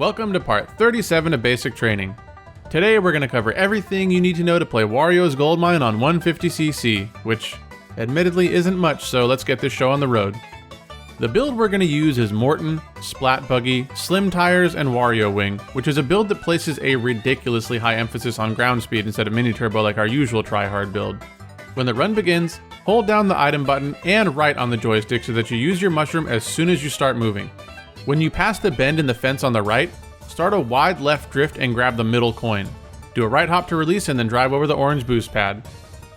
Welcome to part 37 of Basic Training. Today we're going to cover everything you need to know to play WARIO'S Goldmine on 150cc, which admittedly isn't much, so let's get this show on the road. The build we're going to use is Morton, Splat Buggy, Slim Tires, and Wario Wing, which is a build that places a ridiculously high emphasis on ground speed instead of mini turbo like our usual try-hard build. When the run begins, hold down the item button and right on the joystick so that you use your mushroom as soon as you start moving. When you pass the bend in the fence on the right, start a wide left drift and grab the middle coin. Do a right hop to release and then drive over the orange boost pad.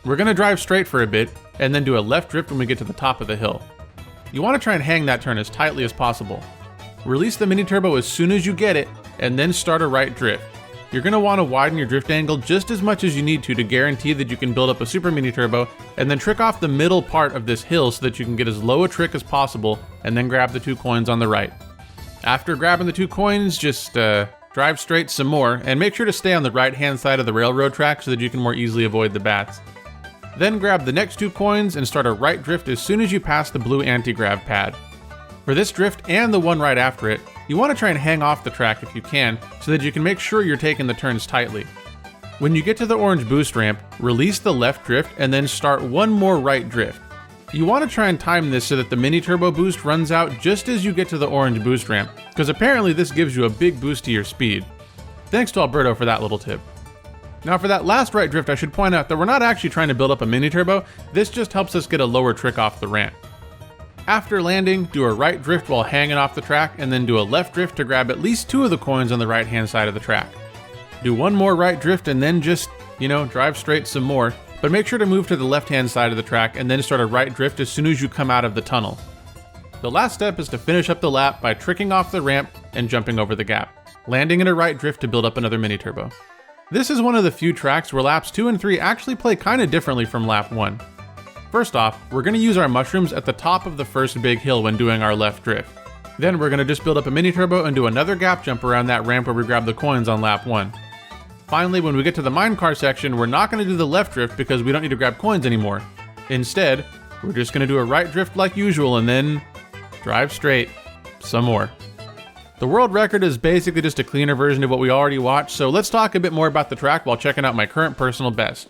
We're going to drive straight for a bit and then do a left drift when we get to the top of the hill. You want to try and hang that turn as tightly as possible. Release the mini turbo as soon as you get it and then start a right drift. You're going to want to widen your drift angle just as much as you need to guarantee that you can build up a super mini turbo and then trick off the middle part of this hill so that you can get as low a trick as possible and then grab the 2 coins on the right. After grabbing the 2 coins, just drive straight some more and make sure to stay on the right hand side of the railroad track so that you can more easily avoid the bats. Then grab the next 2 coins and start a right drift as soon as you pass the blue anti-grav pad. For this drift and the one right after it, you want to try and hang off the track if you can so that you can make sure you're taking the turns tightly. When you get to the orange boost ramp, release the left drift and then start one more right drift. You want to try and time this so that the mini turbo boost runs out just as you get to the orange boost ramp, because apparently this gives you a big boost to your speed. Thanks to Alberto for that little tip. Now for that last right drift, I should point out that we're not actually trying to build up a mini turbo, this just helps us get a lower trick off the ramp. After landing, do a right drift while hanging off the track and then do a left drift to grab at least 2 of the coins on the right hand side of the track. Do one more right drift and then just, drive straight some more. But make sure to move to the left-hand side of the track and then start a right drift as soon as you come out of the tunnel. The last step is to finish up the lap by tricking off the ramp and jumping over the gap, landing in a right drift to build up another mini turbo. This is one of the few tracks where laps 2 and 3 actually play kinda differently from lap 1. First off, we're gonna use our mushrooms at the top of the first big hill when doing our left drift. Then we're gonna just build up a mini turbo and do another gap jump around that ramp where we grab the coins on lap 1. Finally, when we get to the minecart section, we're not going to do the left drift because we don't need to grab coins anymore. Instead, we're just going to do a right drift like usual and then drive straight some more. The world record is basically just a cleaner version of what we already watched, so let's talk a bit more about the track while checking out my current personal best.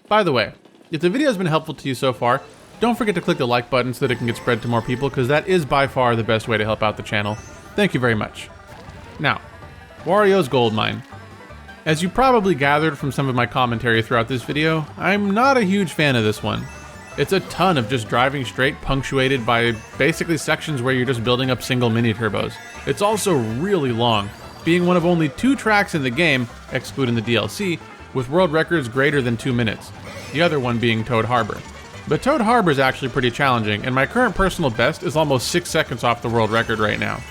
By the way, if the video has been helpful to you so far, don't forget to click the like button so that it can get spread to more people, because that is by far the best way to help out the channel. Thank you very much. Now, WARIO'S Goldmine. As you probably gathered from some of my commentary throughout this video, I'm not a huge fan of this one. It's a ton of just driving straight, punctuated by basically sections where you're just building up single mini turbos. It's also really long, being one of only 2 tracks in the game, excluding the DLC, with world records greater than 2 minutes, the other one being Toad Harbor. But Toad Harbor is actually pretty challenging, and my current personal best is almost 6 seconds off the world record right now.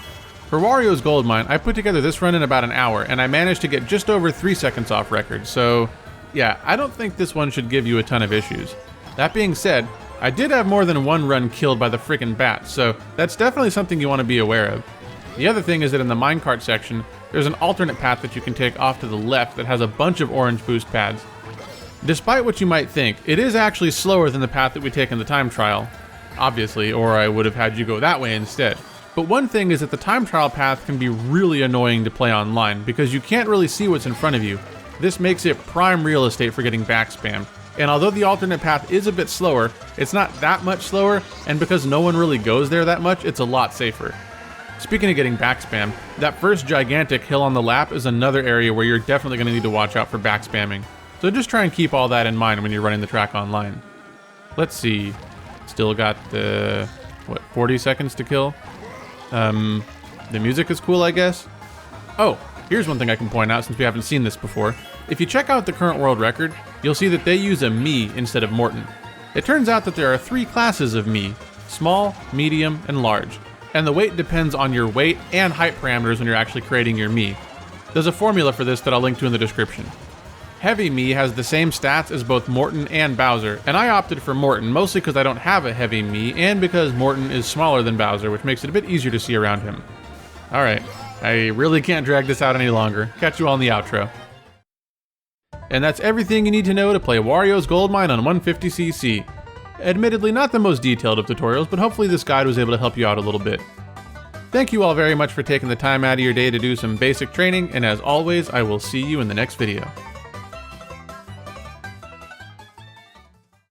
For WARIO'S Goldmine, I put together this run in about an hour, and I managed to get just over 3 seconds off record, so yeah, I don't think this one should give you a ton of issues. That being said, I did have more than 1 run killed by the frickin' bats, so that's definitely something you want to be aware of. The other thing is that in the minecart section, there's an alternate path that you can take off to the left that has a bunch of orange boost pads. Despite what you might think, it is actually slower than the path that we take in the time trial, obviously, or I would have had you go that way instead. But one thing is that the time trial path can be really annoying to play online because you can't really see what's in front of you. This makes it prime real estate for getting back spammed. And although the alternate path is a bit slower, it's not that much slower, and because no one really goes there that much, it's a lot safer. Speaking of getting back spammed, that first gigantic hill on the lap is another area where you're definitely going to need to watch out for back spamming. So just try and keep all that in mind when you're running the track online. Let's see, still got the, 40 seconds to kill? The music is cool, I guess. Oh, here's one thing I can point out since we haven't seen this before. If you check out the current world record, you'll see that they use a me instead of Morton. It turns out that there are 3 classes of me: small, medium, and large. And the weight depends on your weight and height parameters when you're actually creating your me. There's a formula for this that I'll link to in the description. Heavy me has the same stats as both Morton and Bowser, and I opted for Morton mostly because I don't have a heavy me and because Morton is smaller than Bowser, which makes it a bit easier to see around him. Alright, I really can't drag this out any longer. Catch you all in the outro. And that's everything you need to know to play WARIO'S Goldmine on 150cc. Admittedly not the most detailed of tutorials, but hopefully this guide was able to help you out a little bit. Thank you all very much for taking the time out of your day to do some basic training, and as always, I will see you in the next video.